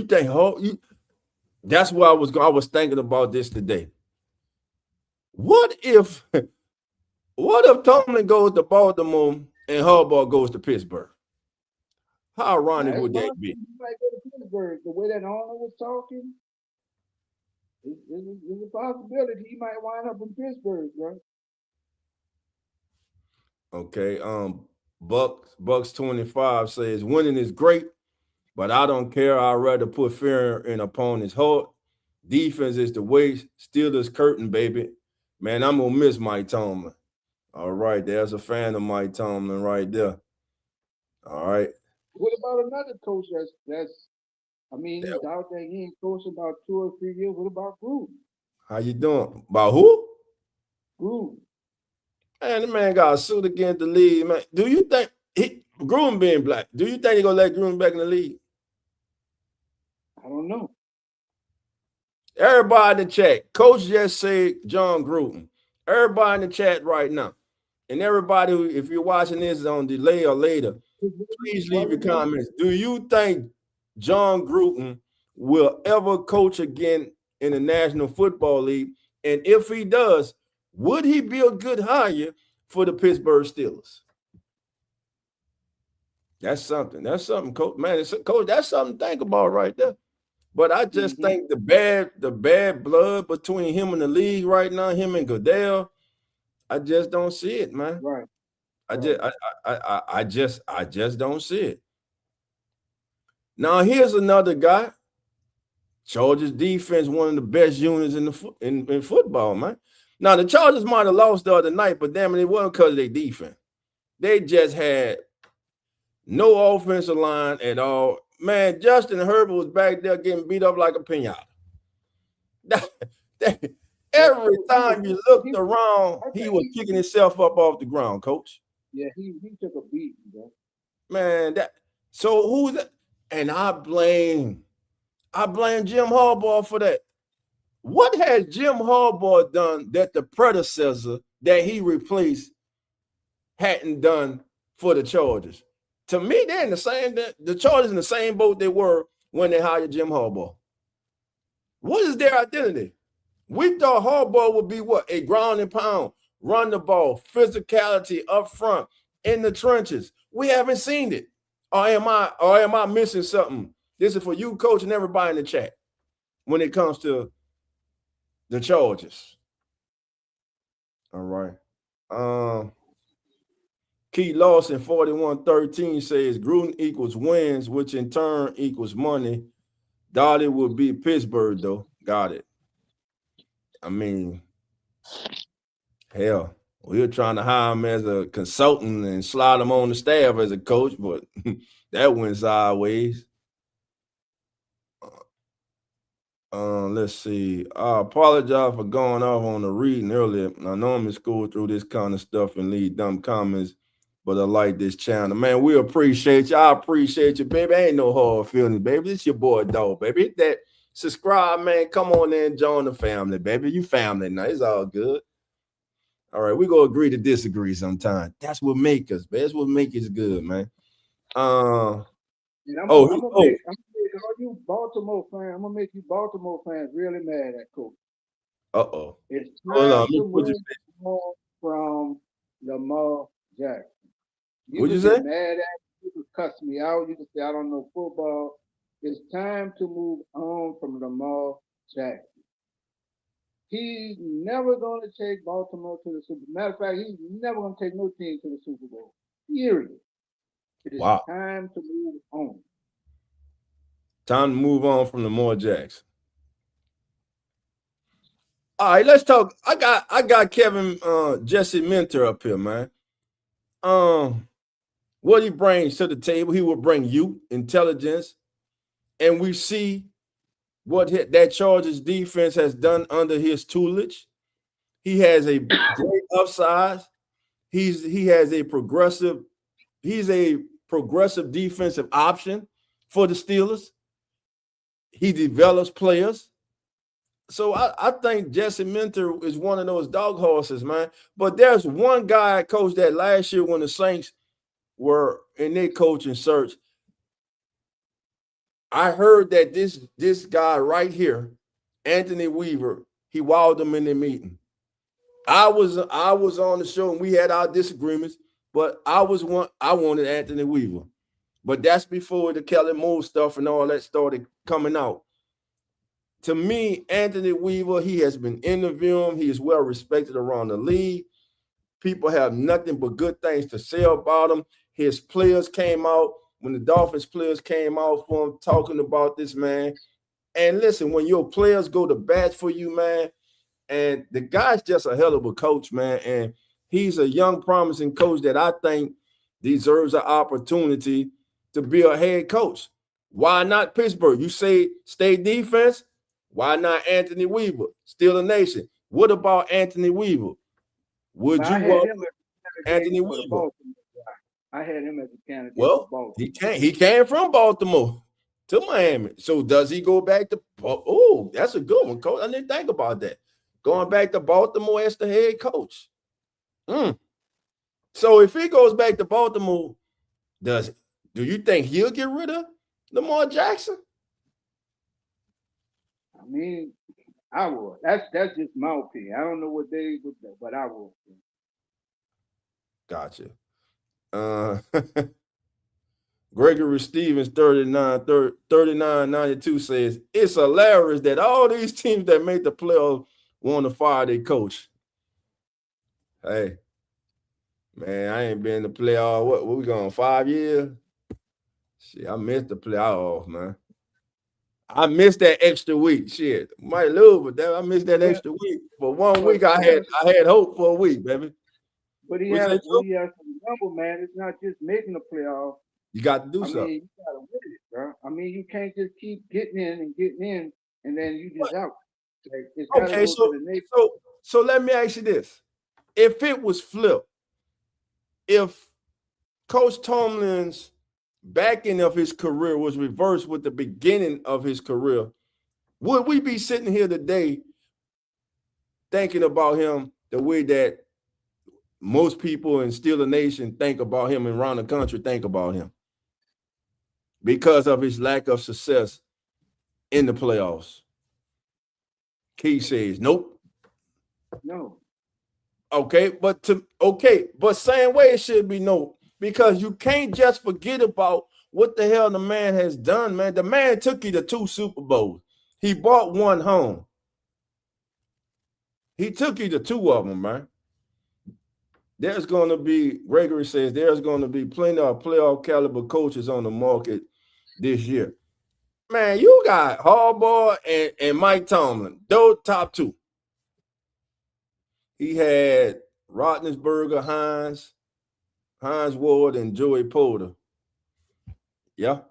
think that's why I was thinking about this today. What if Tomlin goes to Baltimore and Harbaugh goes to Pittsburgh? How ironic would that be? He might go to Pittsburgh. The way that owner was talking, there's a possibility he might wind up in Pittsburgh, right? Okay. Bucks 25 says winning is great, but I don't care. I'd rather put fear in opponent's heart. Defense is the way. Steelers curtain, baby. Man, I'm gonna miss Mike Tomlin. All right, there's a fan of Mike Tomlin right there. All right. What about another coach that's he's out there, he ain't coached about 2 or 3 years. What about Gruden? How you doing? About who? Gruden. Man, the man got a suit against the league, man. Do you think Gruden being black, do you think he's gonna let Gruden back in the league? I don't know. Everybody in the chat, Coach just said John Gruden. Everybody in the chat right now. And everybody, if you're watching this on delay or later, please leave your comments. Do you think John Gruden will ever coach again in the National Football League? And if he does, would he be a good hire for the Pittsburgh Steelers? That's something. That's something, Coach. Man, Coach, that's something to think about right there. But I just think the bad blood between him and the league right now, him and Goodell, I just don't see it, man. Right. I just don't see it. Now here's another guy. Chargers defense, one of the best units in football, man. Now the Chargers might have lost the other night, but damn it wasn't because of their defense. They just had no offensive line at all. Man, Justin Herbert was back there getting beat up like a pinata. Every time you looked around, he was picking himself up off the ground, coach. Yeah, he took a beat, bro. Man, so who's that? And I blame Jim Harbaugh for that. What has Jim Harbaugh done that the predecessor that he replaced hadn't done for the Chargers? To me, they're in the same. The Chargers in the same boat they were when they hired Jim Harbaugh. What is their identity? We thought Harbaugh would be what? A ground and pound, run the ball, physicality up front, in the trenches. We haven't seen it. Or am I missing something? This is for you, coach, and everybody in the chat when it comes to the Chargers. All right. Keith Lawson, 4113 says Gruden equals wins, which in turn equals money. Dottie would be Pittsburgh, though. Got it. I mean, hell, we were trying to hire him as a consultant and slide him on the staff as a coach, but that went sideways. Let's see. I apologize for going off on the reading earlier. I normally school through this kind of stuff and leave dumb comments, but I like this channel. Man, we appreciate you. I appreciate you, baby. Ain't no hard feelings, baby. It's your boy, dog, baby. Hit that subscribe, man. Come on in and join the family, baby. You family now. It's all good. All right, we gonna agree to disagree sometime. That's what make us, man. That's what make us good, man. I'm gonna make all you Baltimore fans. I'm gonna make you Baltimore fans really mad at Coach. It's time to move on from Lamar Jackson. What'd you say? Mad at you can cuss me out. You can say I don't know football. It's time to move on from Lamar Jackson. He's never going to take Baltimore to the Super Bowl. Matter of fact, he's never going to take no team to the Super Bowl. Period. It is time to move on. Time to move on from Lamar Jackson. All right, let's talk. I got Kevin Jesse Mentor up here, man. What he brings to the table, he will bring youth, intelligence, and we see what that Chargers defense has done under his tutelage. He has a great upside. He's a progressive defensive option for the Steelers. He develops players. So I think Jesse Mentor is one of those dog horses, man. But there's one guy, coach, that last year when the Saints were in their coaching search, I heard that this guy right here, Anthony Weaver, he wowed them in their meeting. I was on the show and we had our disagreements, but I wanted Anthony Weaver. But that's before the Kelly Moore stuff and all that started coming out. To me, Anthony Weaver, he has been interviewing. He is well respected around the league. People have nothing but good things to say about him. His players came out when the Dolphins players came out for him talking about this, man. And listen, when your players go to bat for you, man, and the guy's just a hell of a coach, man. And he's a young, promising coach that I think deserves an opportunity to be a head coach. Why not Pittsburgh? You say stay defense. Why not Anthony Weaver? Still a nation. What about Anthony Weaver? Would you want Anthony Weaver? I had him as a candidate. Well, he came from Baltimore to Miami. So does he go back to? Oh, that's a good one, coach. I didn't think about that. Going back to Baltimore as the head coach. So if he goes back to Baltimore, do you think he'll get rid of Lamar Jackson? I mean, I would. That's just my opinion. I don't know what they would do, but I would. Gotcha. Gregory Stevens, 3992 says, it's hilarious that all these teams that make the playoffs want to fire their coach. Hey, man, I ain't been in the playoff. What we going, 5 years? Shit, I missed the playoff, man. I missed that extra week. Shit, might lose, but I missed that extra week. For 1 week, I had hope for a week, baby. But he has to remember, man, it's not just making the playoff. You got to do something. You got to win it, bro. I mean, you can't just keep getting in, and then you just out. Like, it's got to Okay, go to the nation. so let me ask you this. If it was flipped, if Coach Tomlin's backing of his career was reversed with the beginning of his career, would we be sitting here today thinking about him the way that most people in Steeler Nation think about him and around the country think about him? Because of his lack of success in the playoffs. Keith says, nope. No. Okay, but same way it should be no, because you can't just forget about what the hell the man has done, man. The man took you to 2 Super Bowls. He brought one home. He took you to 2 of them, man. There's going to be, Gregory says, there's going to be plenty of playoff caliber coaches on the market this year. Man, you got Harbaugh and Mike Tomlin, those top 2. He had Roethlisberger, Hines Ward, and Joey Porter. Yeah,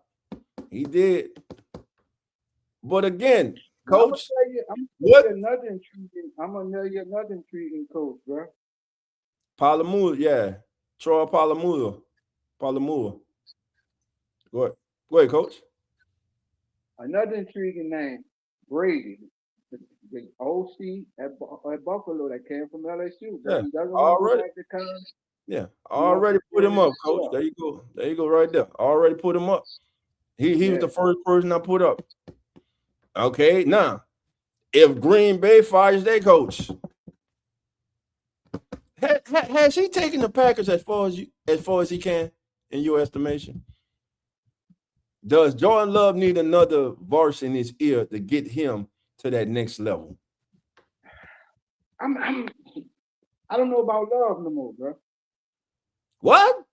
he did. But again, Coach, I'm gonna tell you another intriguing coach, bro. Palomula, yeah. Troy Palomula. Go ahead, Coach. Another intriguing name, Brady, the OC at Buffalo that came from LSU. Yeah, he doesn't already. want to go back to Yeah, already put him up, Coach. There you go. There you go, right there. Already put him up. He was the first person I put up. Okay, now, if Green Bay fires their coach, has he taken the Packers as far as he can, in your estimation? Does Jordan Love need another verse in his ear to get him to that next level? I don't know about Love no more, bro. What?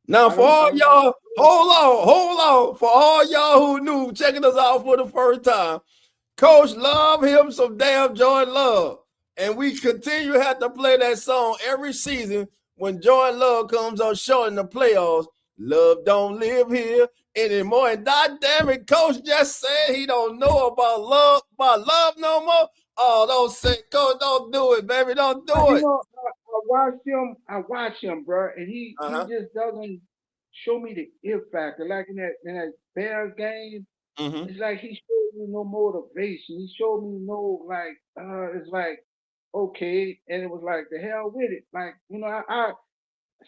Now, for all y'all, hold on. For all y'all who knew, checking us out for the first time, Coach love him some damn Jordan Love. And we continue to have to play that song every season when Jordan Love comes on short in the playoffs. Love don't live here anymore. And God damn it, Coach just said he don't know about love no more. Oh, don't say, Coach, don't do it, baby. Don't do it. Know, I watch him, bro, and he just doesn't show me the it factor. Like in that Bears game, it's like he showed me no motivation. He showed me no it's like okay, and it was like the hell with it. Like, I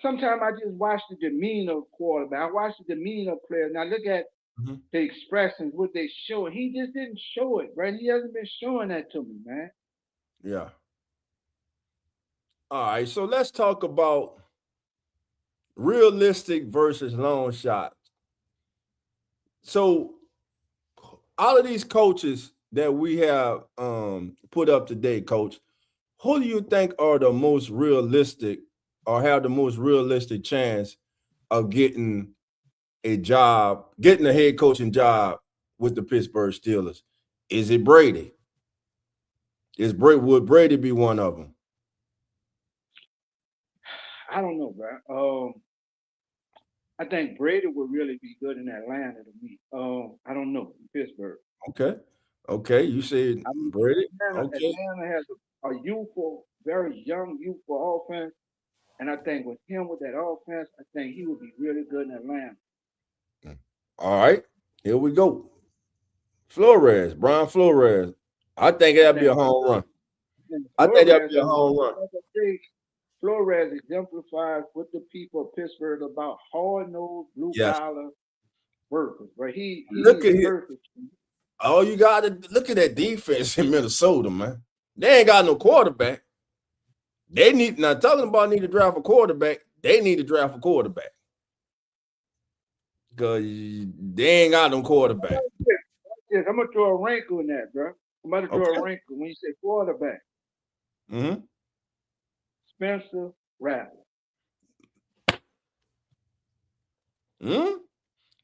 sometimes I just watch the demeanor of quarterback. I watch the demeanor of players. Now look at the expressions, what they show. He just didn't show it, right? He hasn't been showing that to me, man. Yeah. All right, so let's talk about realistic versus long shots. So all of these coaches that we have put up today, Coach, who do you think are the most realistic or have the most realistic chance of getting a head coaching job with the Pittsburgh Steelers? Is it Brady? Would Brady be one of them? I don't know, bro. I think Brady would really be good in Atlanta to me. I don't know, in Pittsburgh. Okay. You said Brady. Atlanta has a very young, youthful offense. And I think with him, with that offense, I think he would be really good in Atlanta. All right, here we go. Brian Flores. I think that'd be a home run. Flores exemplifies what the people of Pittsburgh about hard-nosed, blue-collar workers. Right? Look at him. Oh, you got to look at that defense in Minnesota, man. They ain't got no quarterback. They need to draft a quarterback. They need to draft a quarterback because they ain't got no quarterback. Yes, I'm gonna throw a wrinkle in that, bro. I'm about to throw a wrinkle when you say quarterback. Spencer Rattler.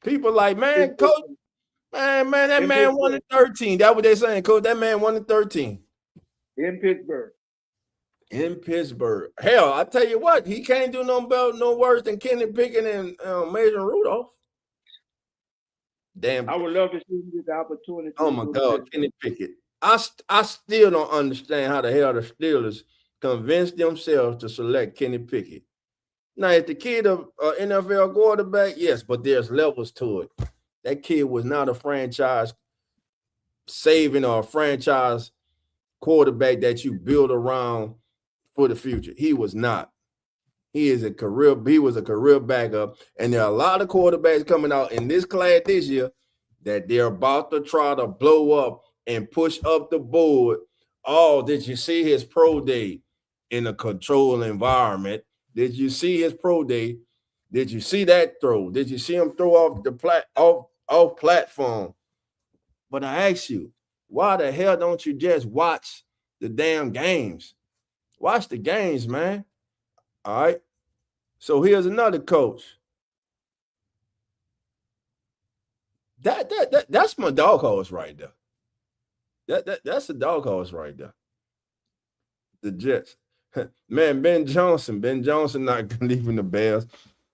People like, man, Coach, man, that man won in 13. That's what they're saying, Coach. That man won in 13. In Pittsburgh. Hell, I tell you what, he can't do no worse than Kenny Pickett and Mason Rudolph. Damn. I would love to see him get the opportunity. Oh my God, Kenny Pickett. I still don't understand how the hell the Steelers convinced themselves to select Kenny Pickett. Now, if the kid of NFL quarterback, yes, but there's levels to it. That kid was not a franchise saving or a franchise quarterback that you build around for the future. He was not. He was a career backup. And there are a lot of quarterbacks coming out in this class this year that they're about to try to blow up and push up the board. Oh, did you see his pro day in a controlled environment? Did you see his pro day? Did you see that throw? Did you see him throw off the off platform? But I ask you, why the hell don't you just watch the damn games? Watch the games, man. All right. So here's another coach. That's my dog horse right there. That's the dog horse right there. The Jets. Man, Ben Johnson not leaving the Bears.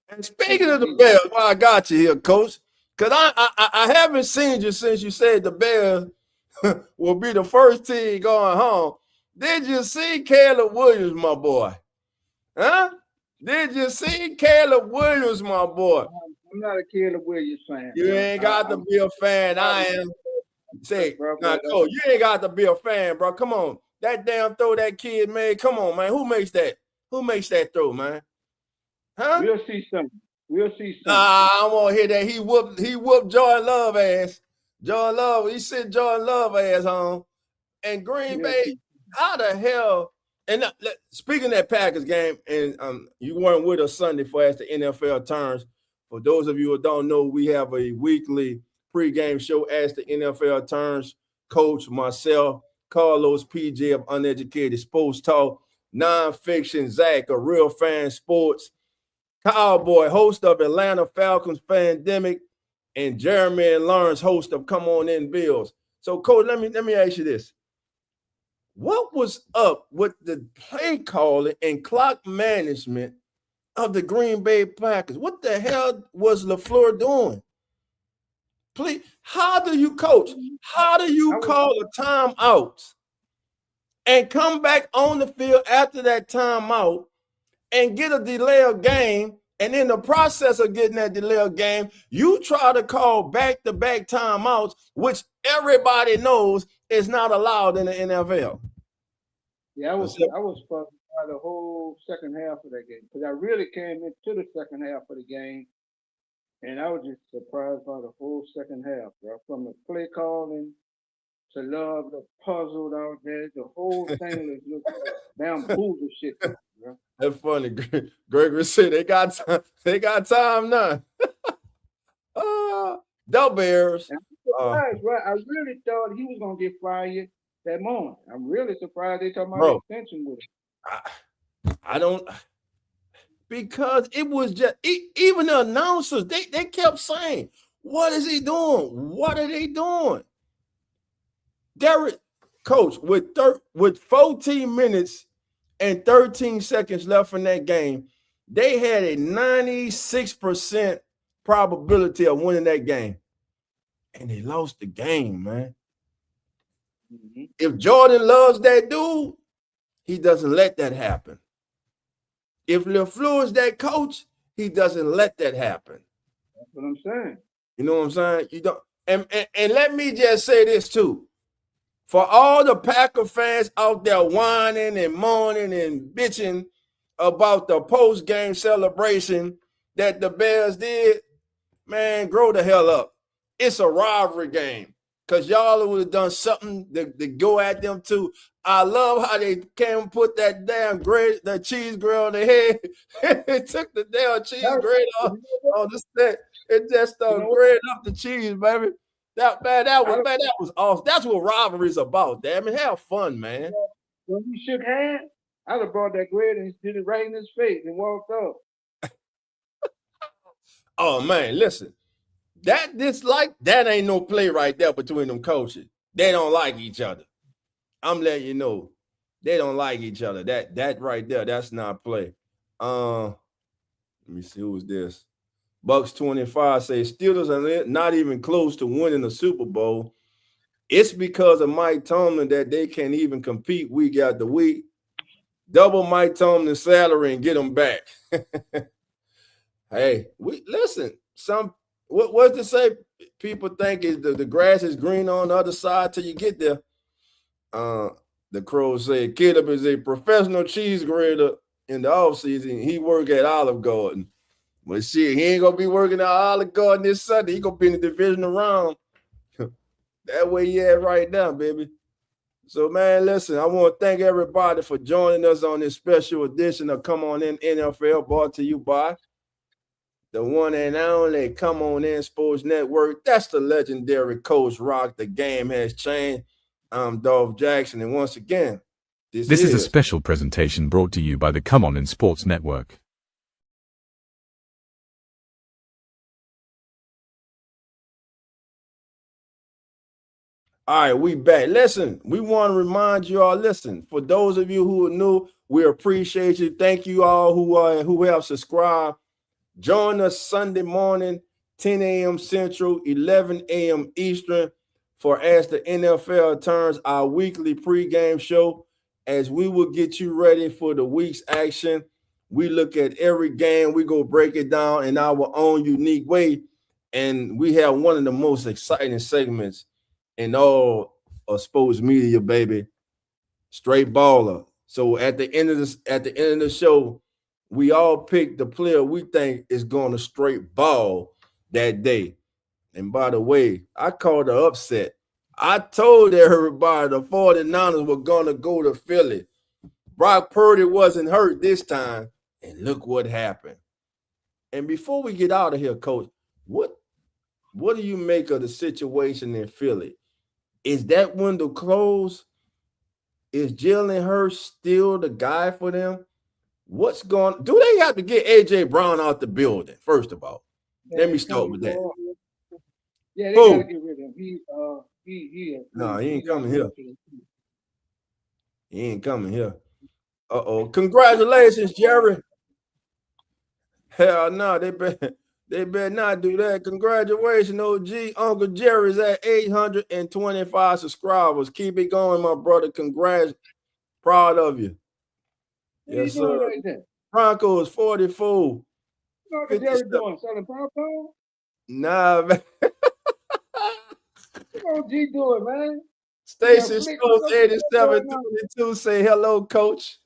And speaking of the Bears, well, I got you here, coach, because I haven't seen you since you said the Bears will be the first team going home. Did you see Caleb Williams, my boy? Huh? Did you see Caleb Williams, my boy? I'm not a Caleb Williams fan. You ain't got to be a fan. I am. Say, now, Coach, you ain't got to be a fan, bro. Come on. That damn throw that kid made. Come on, man. Who makes that? Who makes that throw, man? Huh? We'll see something. I want to hear that. He whooped Jordan Love ass. Jordan Love, he sent Jordan Love ass home. And Green Bay, how the hell? And speaking of that Packers game, and you weren't with us Sunday for as the NFL turns. For those of you who don't know, we have a weekly pregame show as the NFL turns. Coach, myself, Carlos PJ of Uneducated Sports Talk, Nonfiction Zach of Real Fan Sports, Cowboy, host of Atlanta Falcons Pandemic, and Jeremy and Lawrence, host of Come On In Bills. So, Coach, let me ask you this. What was up with the play calling and clock management of the Green Bay Packers? What the hell was LaFleur doing? Please, how do you coach? How do you call a timeout and come back on the field after that timeout and get a delay of game? And in the process of getting that delay of game, you try to call back-to-back timeouts, which everybody knows is not allowed in the NFL. Yeah, I was fucked by the whole second half of that game because I really came into the second half of the game, and I was just surprised by the whole second half, bro. From the play calling to Love, the puzzled out there, the whole thing was just bamboozle shit, bro. That's funny. Gregory said they got time now. The Bears. Right. I really thought he was gonna get fired that moment. I'm really surprised they talking about extension with him. I don't, because it was just even the announcers, they kept saying, what is he doing? What are they doing? Derek, coach, with 14 minutes and 13 seconds left in that game, they had a 96% probability of winning that game. And they lost the game, man. Mm-hmm. If Jordan loves that dude, he doesn't let that happen. If LaFleur is that coach, he doesn't let that happen. That's what I'm saying. You know what I'm saying? You don't. And let me just say this too. For all the Packer fans out there whining and moaning and bitching about the post-game celebration that the Bears did, man, grow the hell up. It's a rivalry game because y'all would have done something to go at them too. I love how they came and put that damn the cheese grill on the head. It took the damn cheese grate off on the set. It just grated up the cheese, baby. That was awesome. That's what rivalry's about. Damn it, have fun, man. When we shook hands, I'd have brought that grate and did it right in his face and walked up. Oh man, listen. That ain't no play right there between them coaches. They don't like each other. I'm letting you know. They don't like each other. That right there, that's not play. Let me see, who was this? Bucks 25 say Steelers are not even close to winning the Super Bowl. It's because of Mike Tomlin that they can't even compete week after week. Double Mike Tomlin's salary and get him back. Hey, we listen. What's to say? People think is the grass is green on the other side till you get there. The Crows say Caleb is a professional cheese grater in the offseason. He work at Olive Garden. But shit, he ain't gonna be working at Olive Garden this Sunday. He gonna be in the divisional round. That way he at right now, baby. So, man, listen, I want to thank everybody for joining us on this special edition of Come On In NFL, brought to you by the one and only Come On In Sports Network. That's the legendary Coach Rock. The game has changed. I'm Dolph Jackson, and once again, This is a special presentation brought to you by the Come On In Sports Network. All right, we back. Listen, we want to remind you all, listen, for those of you who are new, we appreciate you. Thank you all who have subscribed. Join us Sunday morning, 10 a.m. Central, 11 a.m. Eastern, for As the NFL Turns, our weekly pregame show, as we will get you ready for the week's action. We look at every game. We go break it down in our own unique way, and we have one of the most exciting segments in all of sports media, baby. Straight baller. So at the end of the show, we all pick the player we think is going to straight ball that day. And by the way, I called the upset. I told everybody the 49ers were going to go to Philly. Brock Purdy wasn't hurt this time, and look what happened. And before we get out of here, Coach, what do you make of the situation in Philly? Is that window closed? Is Jalen Hurts still the guy for them? Do they have to get AJ Brown out the building? First of all, let me start with that. Yeah, they gotta get rid of him. He ain't coming here. He ain't coming here. Congratulations, Jerry. Hell no, they better not do that. Congratulations, OG. Uncle Jerry's at 825 subscribers. Keep it going, my brother. Congrats. Proud of you. What yes, sir. Right there? Broncos 44. What Uncle Jerry doing? Selling popcorn? Nah, man. What OG doing, man? Station Schultz 8722 say hello, coach.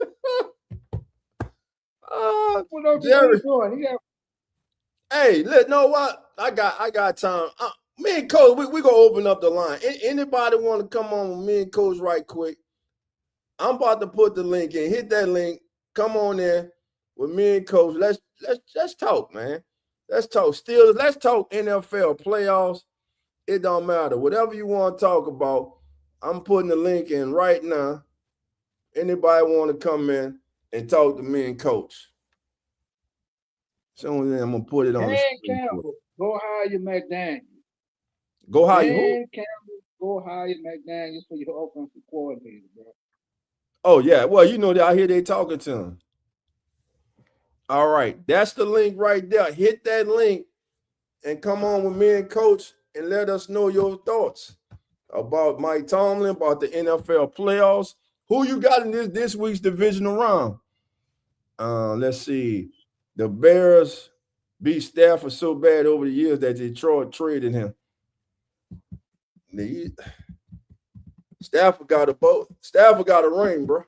What OG Jerry doing? Hey, know what? I got time. Me and Coach, we gonna open up the line. Anybody want to come on with me and Coach right quick? I'm about to put the link in. Hit that link. Come on in with me and Coach. Let's talk, man. Let's talk. Let's talk NFL playoffs. It don't matter. Whatever you want to talk about, I'm putting the link in right now. Anybody want to come in and talk to me and Coach? So I'm gonna put it on. Dan Campbell, go hire McDaniels. Go hire Dan Campbell, go hire McDaniels for your offensive coordinator, bro. Oh yeah, well I hear they talking to him. All right, that's the link right there. Hit that link and come on with me and Coach and let us know your thoughts about Mike Tomlin, about the NFL playoffs. Who you got in this week's divisional round? Let's see. The Bears beat Stafford so bad over the years that Detroit traded him. Stafford got a boat. Stafford got a ring, bro.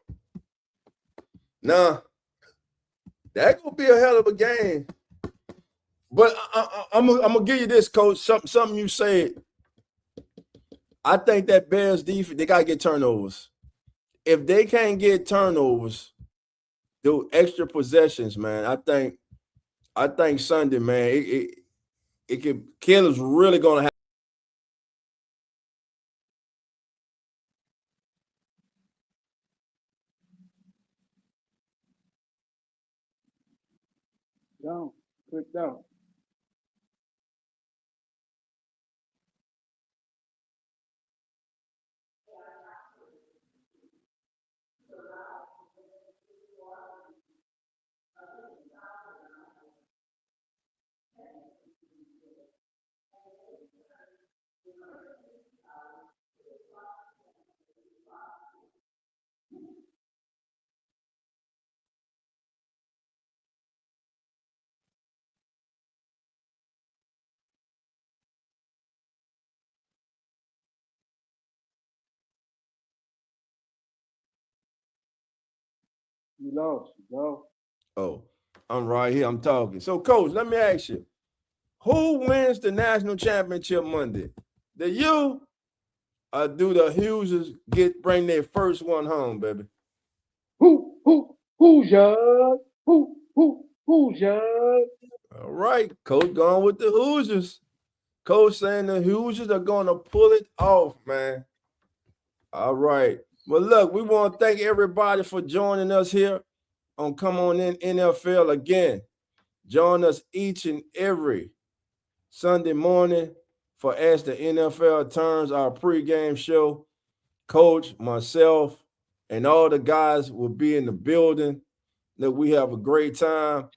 Nah, that gonna be a hell of a game. But I'm gonna give you this, Coach. Something you said. I think that Bears defense, they gotta get turnovers. If they can't get turnovers, do extra possessions, man. I think Sunday, man, it could Caleb's really gonna have. Down, click down. You lost. You lost. Oh, I'm right here. I'm talking. So, Coach, let me ask you, who wins the national championship Monday? Do you or do the Hughes bring their first one home, baby? Who's yours? Who's yours? All right, Coach going with the Hoosiers. Coach saying the Hoosiers are going to pull it off, man. All right. Well, look, we want to thank everybody for joining us here on Come On In NFL again. Join us each and every Sunday morning for As the NFL Turns, our pregame show. Coach, myself, and all the guys will be in the building. Look, we have a great time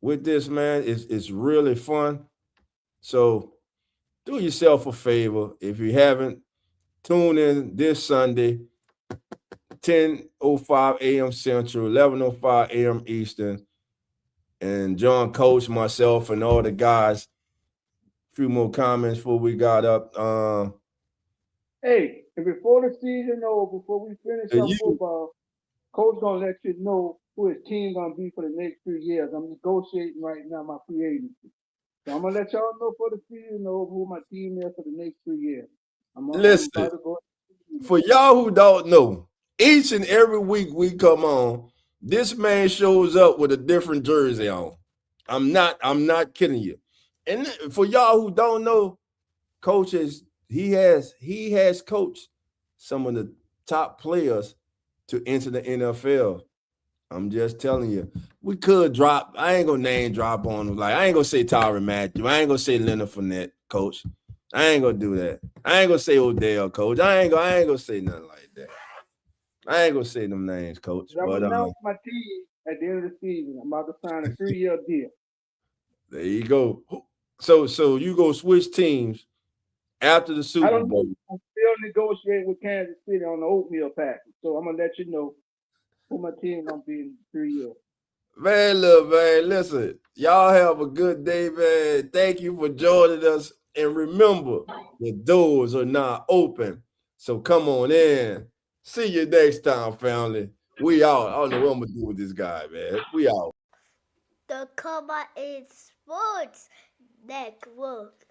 with this, man. It's really fun. So do yourself a favor. If you haven't, tune in this Sunday, 10:05 a.m. Central, 11:05 a.m. Eastern, and join Coach, myself, and all the guys. A few more comments before we got up. Hey, and before the season over, before we finish our football, Coach gonna let you know who his team gonna be for the next 3 years. I'm negotiating right now my free agency. So I'm gonna let y'all know for the season over who my team is for the next 3 years. Listen, I'm about to go. For y'all who don't know, each and every week we come on, this man shows up with a different jersey on. I'm not kidding you. And for y'all who don't know, coaches, he has coached some of the top players to enter the NFL. I'm just telling you, we could drop. I ain't gonna name drop on him. Like I ain't gonna say Tyrann Mathieu. I ain't gonna say Leonard Fournette, coach. I ain't gonna do that. I ain't gonna say Odell, coach. I ain't gonna say nothing like that. I ain't gonna say them names, coach. I'm But gonna announce my team at the end of the season. I'm about to sign a 3-year deal. There you go. So you go switch teams after the Super Bowl. I'm still negotiating with Kansas City on the oatmeal package. So I'm gonna let you know who my team gonna be in 3 years. Man, look, man, listen. Y'all have a good day, man. Thank you for joining us. And remember, the doors are now open. So come on in. See you next time, family. We out. I don't know what I'm gonna do with this guy, man. We out. The Come On In Sports Network.